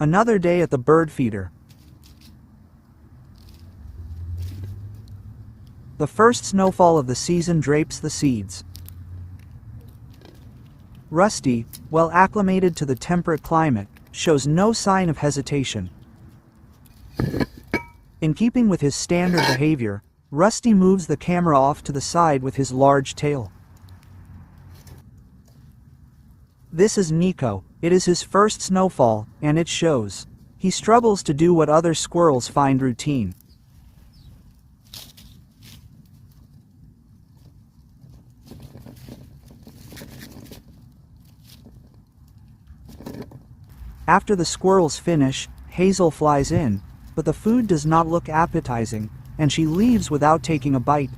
Another day at the bird feeder. The first snowfall of the season drapes the seeds. Rusty, well acclimated to the temperate climate, shows no sign of hesitation. In keeping with his standard behavior, Rusty moves the camera off to the side with his large tail. This is Nico. It is his first snowfall, and it shows. He struggles to do what other squirrels find routine. After the squirrels finish, Hazel flies in, but the food does not look appetizing, and she leaves without taking a bite.